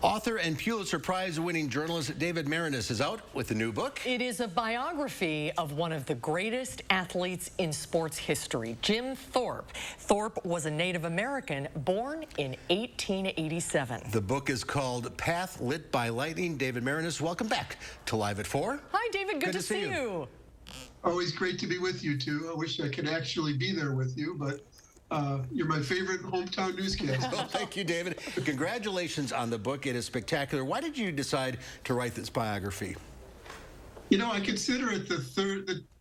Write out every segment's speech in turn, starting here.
Author and Pulitzer Prize-winning journalist David Maraniss is out with a new book. It is a biography of one of the greatest athletes in sports history, Jim Thorpe. Thorpe was a Native American born in 1887. The book is called Path Lit by Lightning. David Maraniss, welcome back to Live at 4. Hi, David. Good to see you. Always great to be with you, too. I wish I could actually be there with you, but you're my favorite hometown newscaster. Well, thank you, David. Congratulations on the book. It is spectacular. Why did you decide to write this biography? You know, I consider it the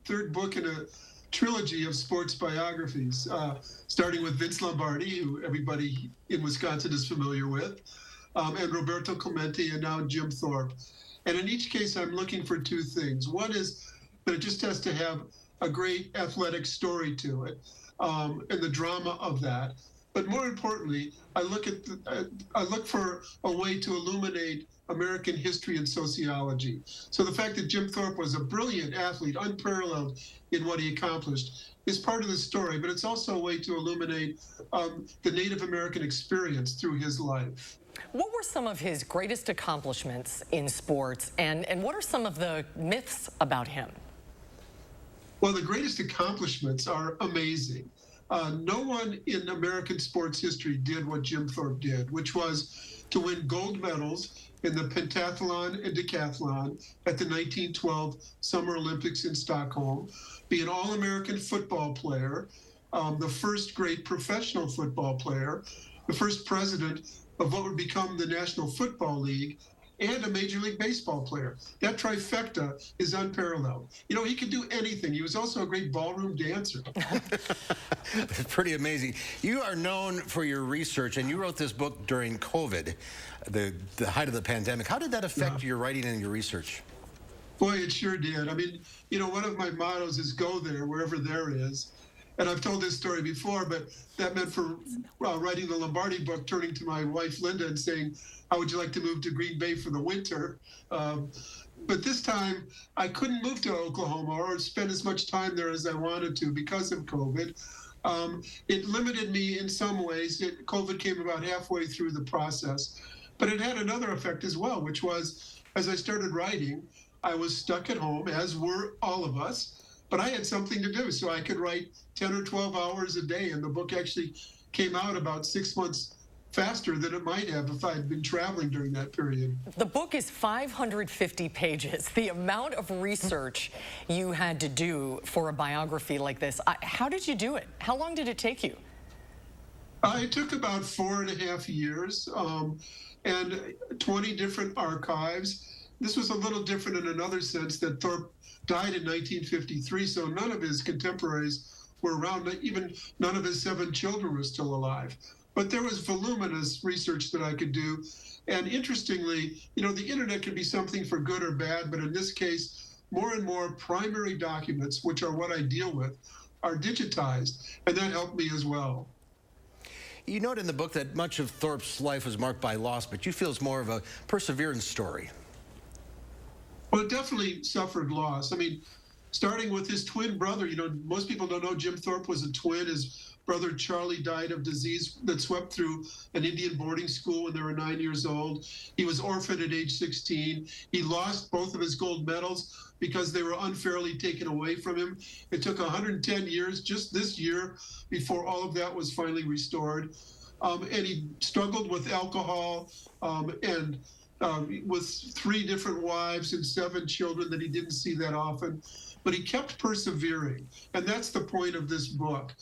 third book in a trilogy of sports biographies, starting with Vince Lombardi, who everybody in Wisconsin is familiar with, and Roberto Clemente, and now Jim Thorpe. And in each case, I'm looking for two things. One is that it just has to have a great athletic story to it. And the drama of that. But more importantly, I look for a way to illuminate American history and sociology. So the fact that Jim Thorpe was a brilliant athlete, unparalleled in what he accomplished, is part of the story, but it's also a way to illuminate the Native American experience through his life. What were some of his greatest accomplishments in sports, and what are some of the myths about him? Well, the greatest accomplishments are amazing. No one in American sports history did what Jim Thorpe did, which was to win gold medals in the pentathlon and decathlon at the 1912 Summer Olympics in Stockholm, be an All-American football player, the first great professional football player, the first president of what would become the National Football League, and a Major League Baseball player. That trifecta is unparalleled. You know, he could do anything. He was also a great ballroom dancer. It's pretty amazing. You are known for your research, and you wrote this book during COVID, the height of the pandemic. How did that affect your writing and your research? Boy, it sure did. I mean, you know, one of my mottos is go there, wherever there is. And I've told this story before, but that meant for writing the Lombardi book, turning to my wife, Linda, and saying, how would you like to move to Green Bay for the winter? But this time, I couldn't move to Oklahoma or spend as much time there as I wanted to because of COVID. It limited me in some ways. COVID came about halfway through the process. But it had another effect as well, which was, as I started writing, I was stuck at home, as were all of us. But I had something to do, so I could write 10 or 12 hours a day, and the book actually came out about 6 months faster than it might have if I had been traveling during that period. The book is 550 pages. The amount of research you had to do for a biography like this, how did you do it? How long did it take you? It took about 4.5 years and 20 different archives. This was a little different in another sense that Thorpe died in 1953, so none of his contemporaries were around. Even none of his 7 children were still alive. But there was voluminous research that I could do. And interestingly, you know, the internet can be something for good or bad, but in this case, more and more primary documents, which are what I deal with, are digitized, and that helped me as well. You note in the book that much of Thorpe's life was marked by loss, but you feel it's more of a perseverance story. Well, it definitely suffered loss. I mean, starting with his twin brother, you know, most people don't know Jim Thorpe was a twin. His brother Charlie died of disease that swept through an Indian boarding school when they were 9 years old. He was orphaned at age 16. He lost both of his gold medals because they were unfairly taken away from him. It took 110 years, just this year, before all of that was finally restored. And he struggled with alcohol and with 3 different wives and 7 children that he didn't see that often. But he kept persevering, and that's the point of this book,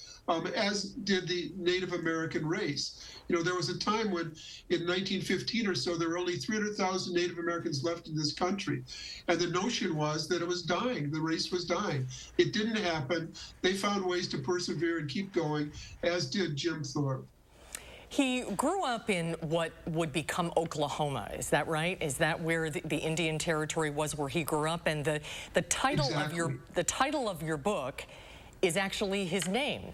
as did the Native American race. You know, there was a time when, in 1915 or so, there were only 300,000 Native Americans left in this country, and the notion was that it was dying, the race was dying. It didn't happen. They found ways to persevere and keep going, as did Jim Thorpe. He grew up in what would become Oklahoma, is that right? Is that where the Indian Territory was, where he grew up? And the title of your book is actually his name.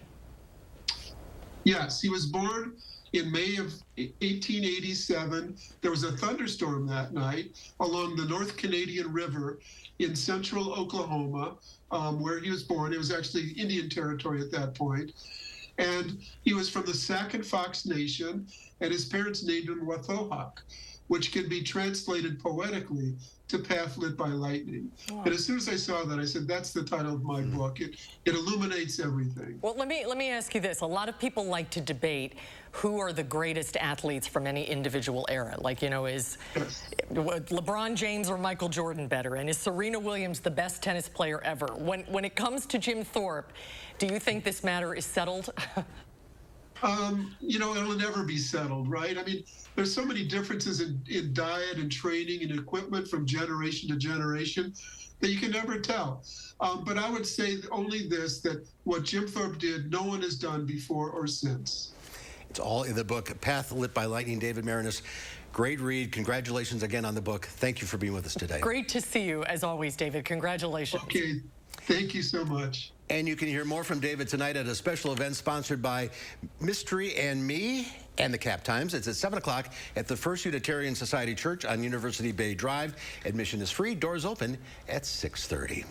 Yes, he was born in May of 1887. There was a thunderstorm that night along the North Canadian River in central Oklahoma, where he was born. It was actually Indian Territory at that point. And he was from the Sac and Fox Nation, and his parents named him Wathohawk. which can be translated poetically to Path Lit by Lightning. And as soon as I saw that, I said, that's the title of my book. It illuminates everything. Well, let me ask you this. A lot of people like to debate who are the greatest athletes from any individual era. Like, is LeBron James or Michael Jordan better? And is Serena Williams the best tennis player ever? When it comes to Jim Thorpe, do you think this matter is settled? It'll never be settled, right? I mean, there's so many differences in diet and training and equipment from generation to generation that you can never tell. But I would say only this, that what Jim Thorpe did, no one has done before or since. It's all in the book, Path Lit by Lightning. David Maraniss, great read. Congratulations again on the book. Thank you for being with us today. Great to see you, as always, David. Congratulations. Okay. Thank you so much. And you can hear more from David tonight at a special event sponsored by Mystery and Me and the Cap Times. It's at 7 o'clock at the First Unitarian Society Church on University Bay Drive. Admission is free. Doors open at 6:30.